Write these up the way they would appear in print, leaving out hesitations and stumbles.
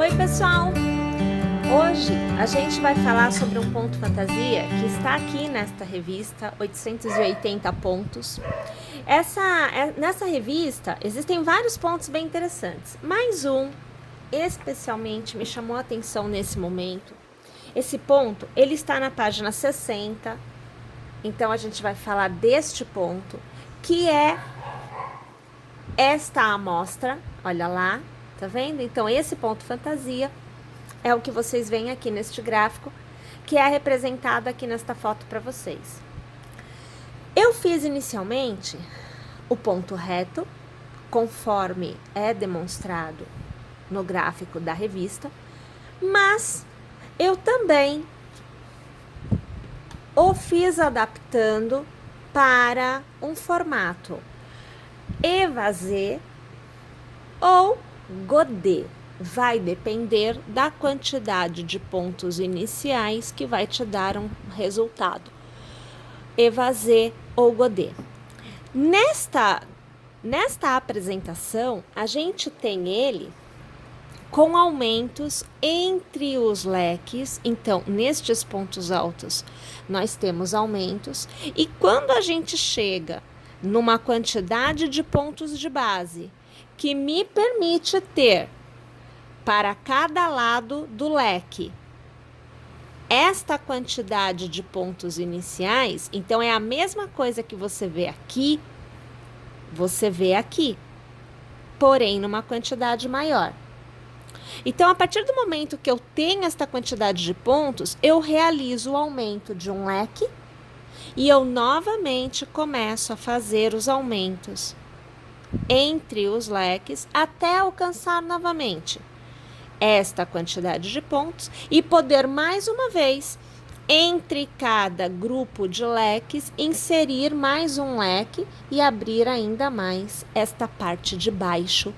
Oi, pessoal! Hoje a gente vai falar sobre um ponto fantasia que está aqui nesta revista, 880 pontos. Nessa revista existem vários pontos bem interessantes, mas um especialmente me chamou a atenção nesse momento. Esse ponto, ele está na página 60, então a gente vai falar deste ponto, que é esta amostra, olha lá, tá vendo? Então esse ponto fantasia é o que vocês veem aqui neste gráfico, que é representado aqui nesta foto para vocês. Eu fiz inicialmente o ponto reto, conforme é demonstrado no gráfico da revista, mas eu também o fiz adaptando para um formato evasê ou godê. Vai depender da quantidade de pontos iniciais que vai te dar um resultado, evasê ou godê. Nesta apresentação, a gente tem ele com aumentos entre os leques. Então, nestes pontos altos, nós temos aumentos. E quando a gente chega numa quantidade de pontos de base que me permite ter para cada lado do leque esta quantidade de pontos iniciais, então é a mesma coisa que você vê aqui, porém numa quantidade maior. Então, a partir do momento que eu tenho esta quantidade de pontos, eu realizo o aumento de um leque e eu novamente começo a fazer os aumentos entre os leques até alcançar novamente esta quantidade de pontos e poder mais uma vez, entre cada grupo de leques, inserir mais um leque e abrir ainda mais esta parte de baixo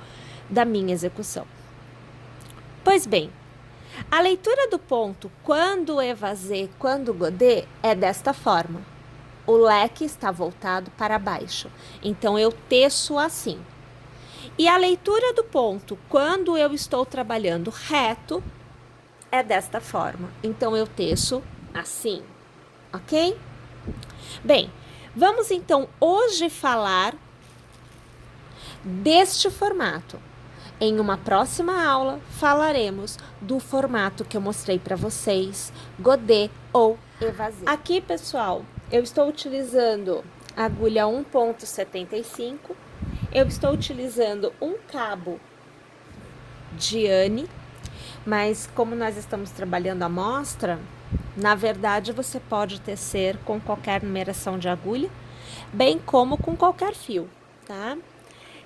da minha execução. Pois bem, a leitura do ponto quando evasê, quando godê é desta forma. O leque está voltado para baixo, então eu teço assim. E a leitura do ponto quando eu estou trabalhando reto é desta forma. Então eu teço assim, ok? Bem, vamos então hoje falar deste formato. Em uma próxima aula falaremos do formato que eu mostrei para vocês, godê ou evasê. Aqui, pessoal, eu estou utilizando a agulha 1,75. Eu estou utilizando um cabo de Anne, mas como nós estamos trabalhando a amostra, na verdade você pode tecer com qualquer numeração de agulha, bem como com qualquer fio, tá?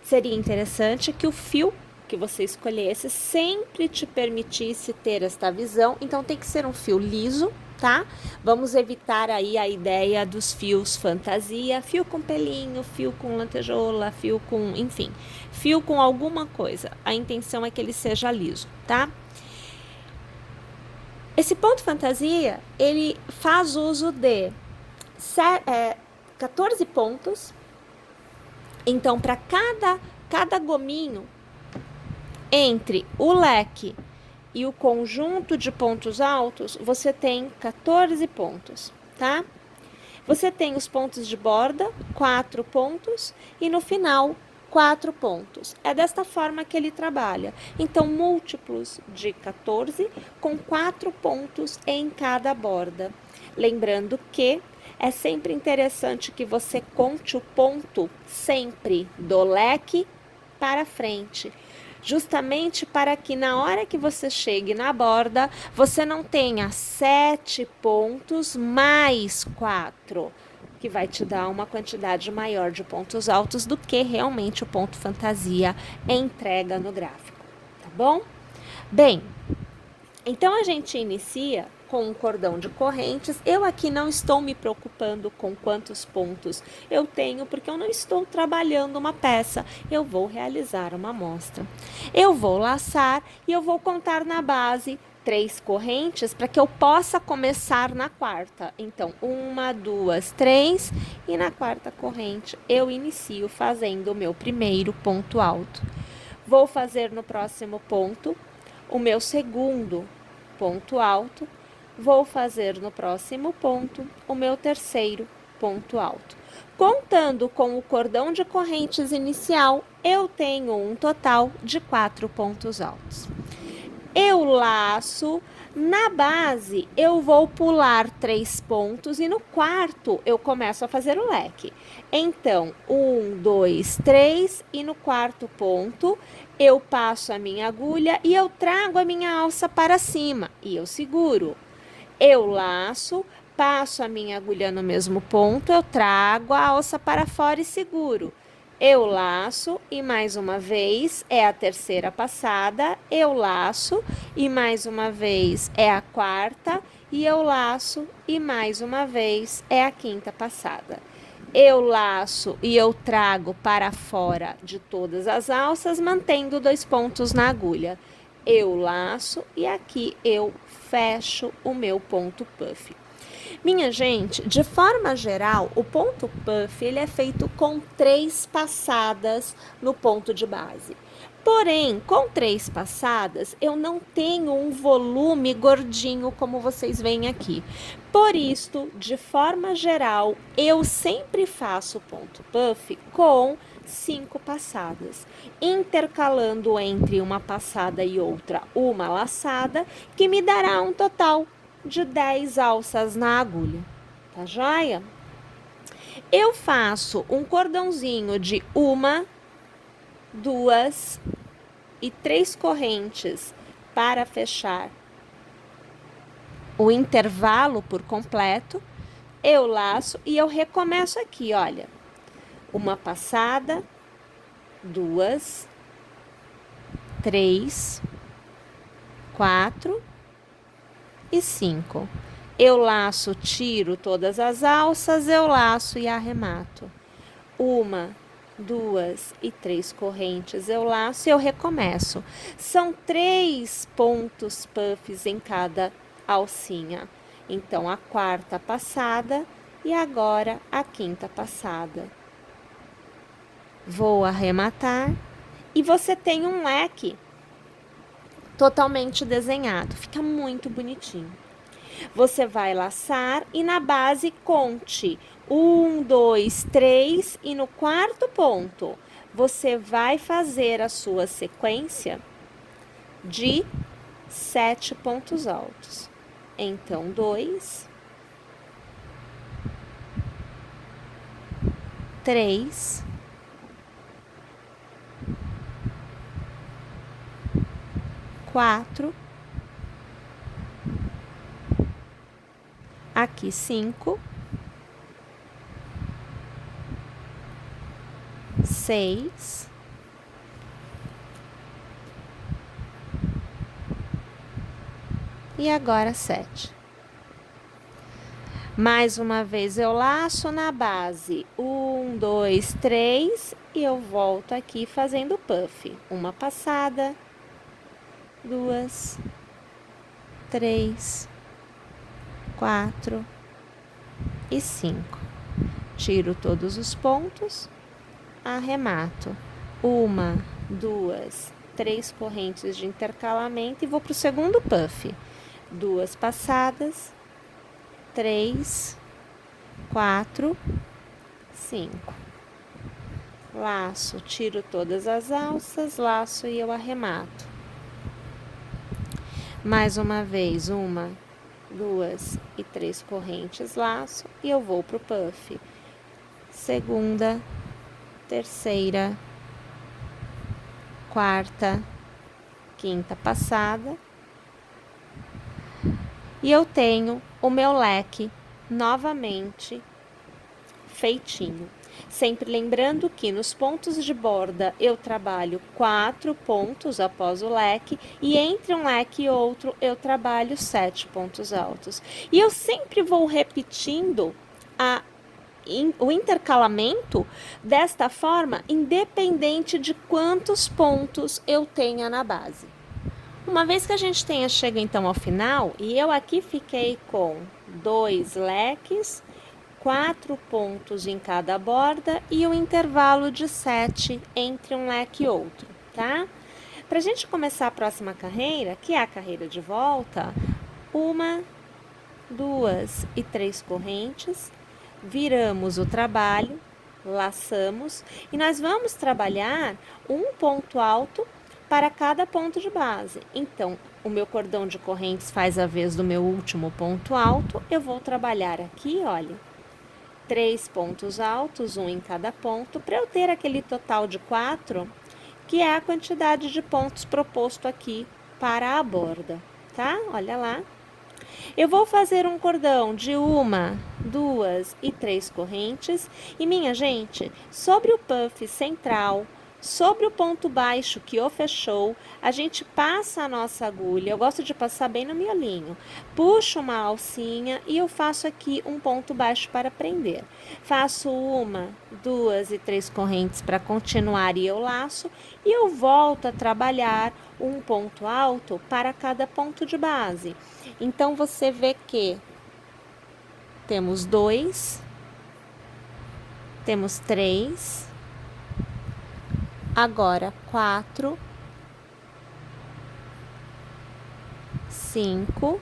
Seria interessante que o fio que você escolhesse sempre te permitisse ter esta visão, então tem que ser um fio liso, tá? Vamos evitar aí a ideia dos fios fantasia, fio com pelinho, fio com lantejola, fio com, enfim, fio com alguma coisa. A intenção é que ele seja liso, tá? Esse ponto fantasia, ele faz uso de 14 pontos. Então, para cada gominho entre o leque e o conjunto de pontos altos, você tem 14 pontos, tá? Você tem os pontos de borda, 4 pontos, e no final, 4 pontos. É desta forma que ele trabalha. Então, múltiplos de 14 com 4 pontos em cada borda. Lembrando que é sempre interessante que você conte o ponto sempre do leque para frente, justamente para que na hora que você chegue na borda, você não tenha 7 pontos mais 4, que vai te dar uma quantidade maior de pontos altos do que realmente o ponto fantasia entrega no gráfico, tá bom? Bem, então a gente inicia com um cordão de correntes. Eu aqui não estou me preocupando com quantos pontos eu tenho, porque eu não estou trabalhando uma peça, eu vou realizar uma amostra. Eu vou laçar e eu vou contar na base 3 correntes para que eu possa começar na quarta. Então, 1, 2, 3 e na quarta corrente eu inicio fazendo o meu primeiro ponto alto. Vou fazer no próximo ponto o meu segundo ponto alto, vou fazer no próximo ponto o meu terceiro ponto alto. Contando com o cordão de correntes inicial, eu tenho um total de 4 pontos altos. Eu laço, na base eu vou pular 3 pontos e no quarto eu começo a fazer o leque. Então, 1, 2, 3 e no quarto ponto eu passo a minha agulha e eu trago a minha alça para cima e eu seguro. Eu laço, passo a minha agulha no mesmo ponto, eu trago a alça para fora e seguro. Eu laço e mais uma vez é a terceira passada, eu laço e mais uma vez é a quarta e eu laço e mais uma vez é a quinta passada. Eu laço e eu trago para fora de todas as alças, mantendo 2 pontos na agulha. Eu laço e aqui eu fecho o meu ponto puff. Minha gente, de forma geral, o ponto puff ele é feito com 3 passadas no ponto de base. Porém, com 3 passadas, eu não tenho um volume gordinho como vocês veem aqui. Por isto, de forma geral, eu sempre faço ponto puff com 5 passadas, intercalando entre uma passada e outra uma laçada, que me dará um total de 10 alças na agulha, tá joia? Eu faço um cordãozinho de 1, 2 e 3 correntes para fechar o intervalo por completo. Eu laço e eu recomeço aqui, olha. Uma passada, 2, 3, 4 e 5. Eu laço, tiro todas as alças, eu laço e arremato. 1, 2 e 3 correntes, eu laço e eu recomeço. São 3 pontos puffs em cada alcinha. Então, a quarta passada e agora a quinta passada. Vou arrematar e você tem um leque totalmente desenhado. Fica muito bonitinho. Você vai laçar e na base conte 1, 2, 3 e no quarto ponto você vai fazer a sua sequência de 7 pontos altos. Então, 2, 3, 4, aqui 5, 6, 7. Mais uma vez eu laço na base 1, 2, 3 e eu volto aqui fazendo puff. Uma passada, 2, 3, 4 e 5. Tiro todos os pontos, arremato. 1, 2, 3 correntes de intercalamento e vou para o segundo puff. 2 passadas, 3, 4, 5. Laço, tiro todas as alças, laço e eu arremato. Mais uma vez, 1, 2 e 3 correntes, laço e eu vou pro puff. Segunda, terceira, quarta, quinta passada. E eu tenho o meu leque novamente feitinho. Sempre lembrando que nos pontos de borda eu trabalho 4 pontos após o leque e entre um leque e outro eu trabalho 7 pontos altos. E eu sempre vou repetindo o intercalamento desta forma, independente de quantos pontos eu tenha na base. Uma vez que a gente chega então ao final, e eu aqui fiquei com 2 leques, 4 pontos em cada borda e um intervalo de 7 entre um leque e outro, tá? Para a gente começar a próxima carreira, que é a carreira de volta, 1, 2 e 3 correntes, viramos o trabalho, laçamos e nós vamos trabalhar um ponto alto para cada ponto de base. Então, o meu cordão de correntes faz a vez do meu último ponto alto, eu vou trabalhar aqui, olha, 3 pontos altos, um em cada ponto, para eu ter aquele total de 4, que é a quantidade de pontos proposto aqui para a borda, tá? Olha lá. Eu vou fazer um cordão de 1, 2 e 3 correntes e, minha gente, sobre o puff central, sobre o ponto baixo que o fechou, a gente passa a nossa agulha, eu gosto de passar bem no miolinho, puxo uma alcinha e eu faço aqui um ponto baixo para prender. Faço 1, 2 e 3 correntes para continuar e eu laço e eu volto a trabalhar um ponto alto para cada ponto de base. Então, você vê que temos 2, temos 3, agora 4, 5,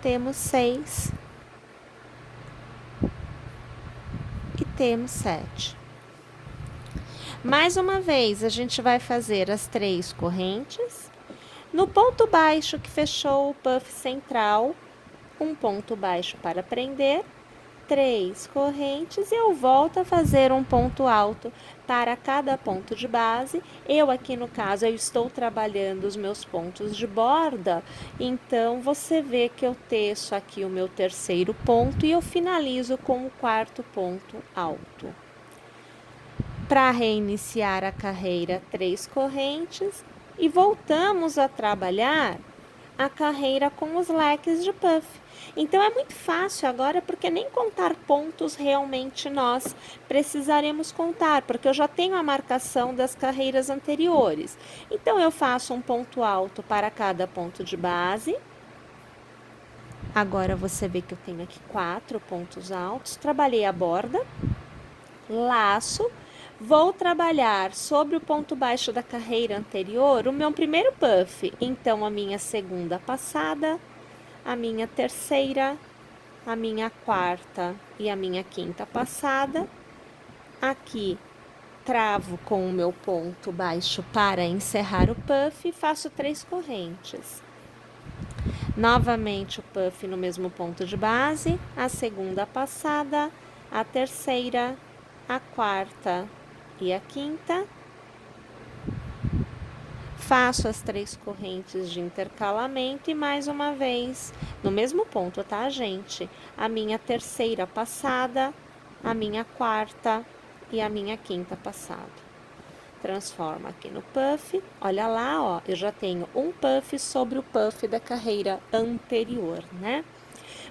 temos 6 e temos 7. Mais uma vez, a gente vai fazer as 3 correntes. No ponto baixo que fechou o puff central, um ponto baixo para prender, 3 correntes e eu volto a fazer um ponto alto para cada ponto de base. Eu aqui no caso, eu estou trabalhando os meus pontos de borda, então você vê que eu teço aqui o meu terceiro ponto e eu finalizo com o quarto ponto alto. Para reiniciar a carreira, 3 correntes e voltamos a trabalhar a carreira com os leques de puff. Então, é muito fácil agora, porque nem contar pontos realmente nós precisaremos contar, porque eu já tenho a marcação das carreiras anteriores. Então, eu faço um ponto alto para cada ponto de base. Agora, você vê que eu tenho aqui 4 pontos altos. Trabalhei a borda, laço. Vou trabalhar sobre o ponto baixo da carreira anterior o meu primeiro puff. Então, a minha segunda passada, a minha terceira, a minha quarta e a minha quinta passada. Aqui, travo com o meu ponto baixo para encerrar o puff e faço 3 correntes. Novamente o puff no mesmo ponto de base, a segunda passada, a terceira, a quarta e a quinta. Faço as 3 correntes de intercalamento e mais uma vez, no mesmo ponto, tá, gente? A minha terceira passada, a minha quarta e a minha quinta passada. Transformo aqui no puff, olha lá, ó, eu já tenho um puff sobre o puff da carreira anterior, né?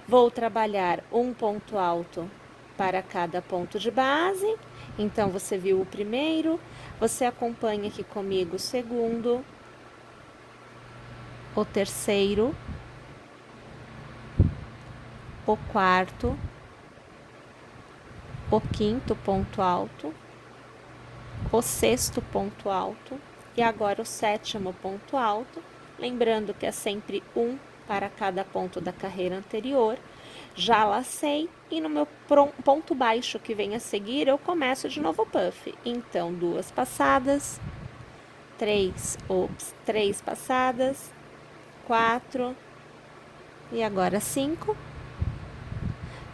Vou trabalhar um ponto alto para cada ponto de base. Então, você viu o primeiro, você acompanha aqui comigo o segundo, o terceiro, o quarto, o quinto ponto alto, o sexto ponto alto e agora o sétimo ponto alto. Lembrando que é sempre um para cada ponto da carreira anterior. Já lacei e no meu ponto baixo que vem a seguir, eu começo de novo o puff. Então, 2 passadas, 3 passadas, 4 e agora 5.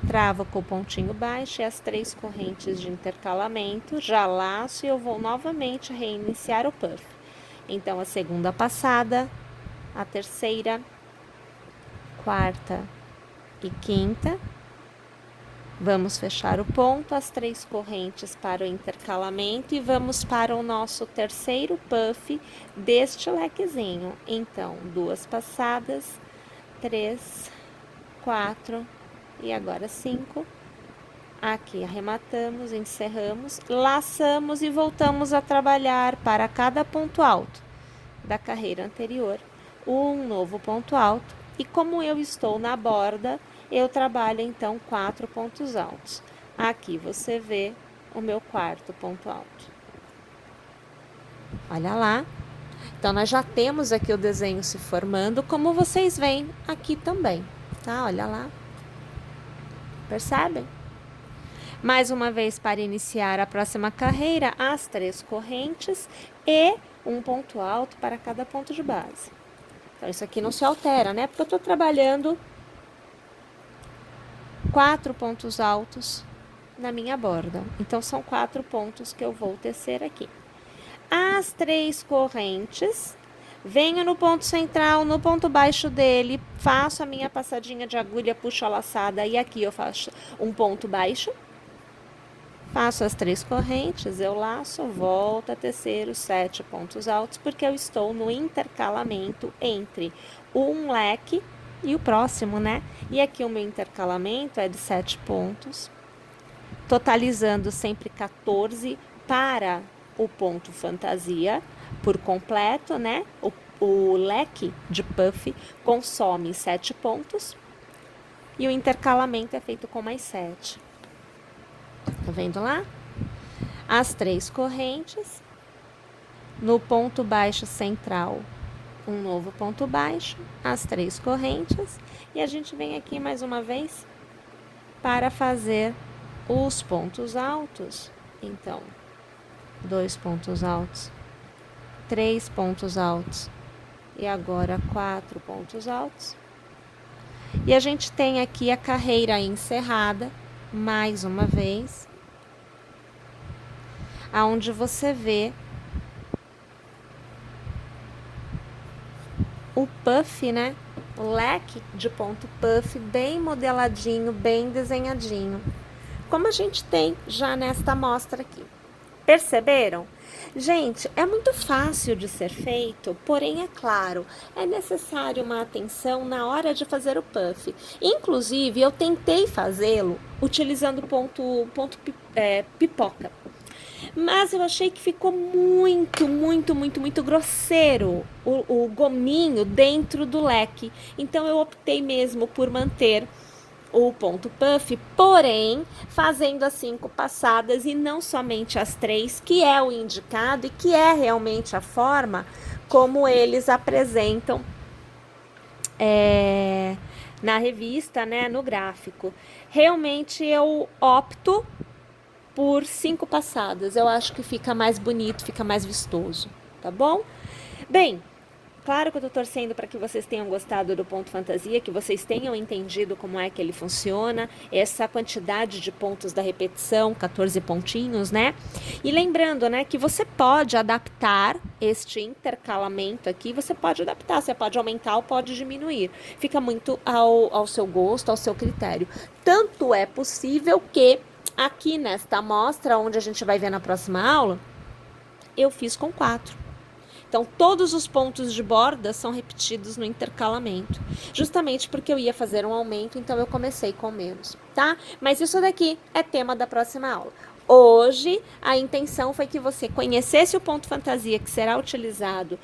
Travo com o pontinho baixo e as 3 correntes de intercalamento, já laço e eu vou novamente reiniciar o puff. Então, a segunda passada, a terceira, quarta e quinta. Vamos fechar o ponto, as 3 correntes para o intercalamento e vamos para o nosso terceiro puff deste lequezinho. Então, 2 passadas, 3, 4 e agora 5. Aqui arrematamos, encerramos, laçamos e voltamos a trabalhar para cada ponto alto da carreira anterior um novo ponto alto. E como eu estou na borda, eu trabalho então 4 pontos altos. Aqui você vê o meu quarto ponto alto. Olha lá. Então, nós já temos aqui o desenho se formando, como vocês veem aqui também, tá? Olha lá. Percebem? Mais uma vez, para iniciar a próxima carreira, as 3 correntes e um ponto alto para cada ponto de base. Então, isso aqui não se altera, né? Porque eu estou trabalhando 4 pontos altos na minha borda. Então, são 4 pontos que eu vou tecer aqui. As 3 correntes, venho no ponto central, no ponto baixo dele, faço a minha passadinha de agulha, puxo a laçada e aqui eu faço um ponto baixo. Faço as 3 correntes, eu laço, volto a tecer os 7 pontos altos, porque eu estou no intercalamento entre um leque e o próximo, né? E aqui o meu intercalamento é de 7 pontos, totalizando sempre 14 para o ponto fantasia por completo, né? O leque de puff consome 7 pontos e o intercalamento é feito com mais 7. Tá vendo lá? As 3 correntes, no ponto baixo central, um novo ponto baixo, as 3 correntes, e a gente vem aqui mais uma vez para fazer os pontos altos. Então, 2 pontos altos, 3 pontos altos e agora 4 pontos altos. E a gente tem aqui a carreira encerrada, mais uma vez, aonde você vê o puff, né? O leque de ponto puff bem modeladinho, bem desenhadinho, como a gente tem já nesta amostra aqui. Perceberam? Gente, é muito fácil de ser feito, porém, é claro, é necessário uma atenção na hora de fazer o puff. Inclusive, eu tentei fazê-lo utilizando ponto pipoca. Mas eu achei que ficou muito grosseiro o gominho dentro do leque. Então, eu optei mesmo por manter o ponto puff, porém, fazendo as 5 passadas e não somente as 3, que é o indicado e que é realmente a forma como eles apresentam na revista, né, no gráfico. Realmente, eu opto por 5 passadas. Eu acho que fica mais bonito, fica mais vistoso, tá bom? Bem, claro que eu tô torcendo para que vocês tenham gostado do ponto fantasia, que vocês tenham entendido como é que ele funciona, essa quantidade de pontos da repetição, 14 pontinhos, né? E lembrando, né, que você pode adaptar este intercalamento aqui, você pode adaptar, você pode aumentar ou pode diminuir. Fica muito ao seu gosto, ao seu critério. Tanto é possível que aqui nesta amostra, onde a gente vai ver na próxima aula, eu fiz com 4. Então, todos os pontos de borda são repetidos no intercalamento, justamente porque eu ia fazer um aumento, então eu comecei com menos, tá? Mas isso daqui é tema da próxima aula. Hoje, a intenção foi que você conhecesse o ponto fantasia que será utilizado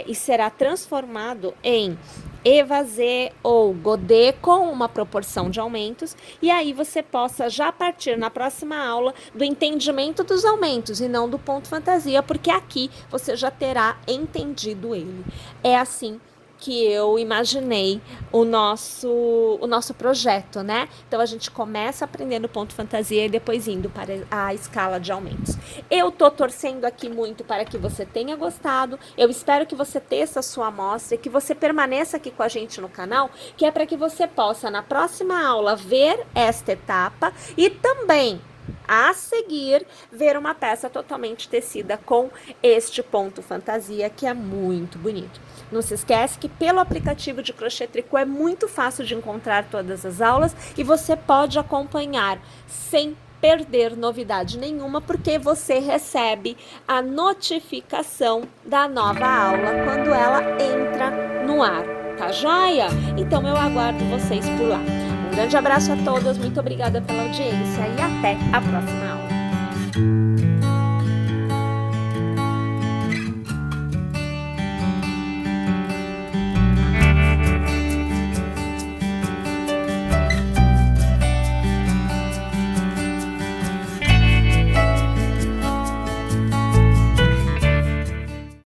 e será transformado em evasê ou godê com uma proporção de aumentos, e aí você possa já partir na próxima aula do entendimento dos aumentos e não do ponto fantasia, porque aqui você já terá entendido ele. É assim que eu imaginei o nosso projeto, né? Então, a gente começa aprendendo ponto fantasia e depois indo para a escala de aumentos. Eu tô torcendo aqui muito para que você tenha gostado. Eu espero que você teça a sua amostra e que você permaneça aqui com a gente no canal, que é para que você possa, na próxima aula, ver esta etapa e também a seguir, ver uma peça totalmente tecida com este ponto fantasia, que é muito bonito. Não se esquece que pelo aplicativo de crochê tricô é muito fácil de encontrar todas as aulas e você pode acompanhar sem perder novidade nenhuma, porque você recebe a notificação da nova aula quando ela entra no ar, tá joia? Então eu aguardo vocês por lá. Um grande abraço a todos, muito obrigada pela audiência e até a próxima aula.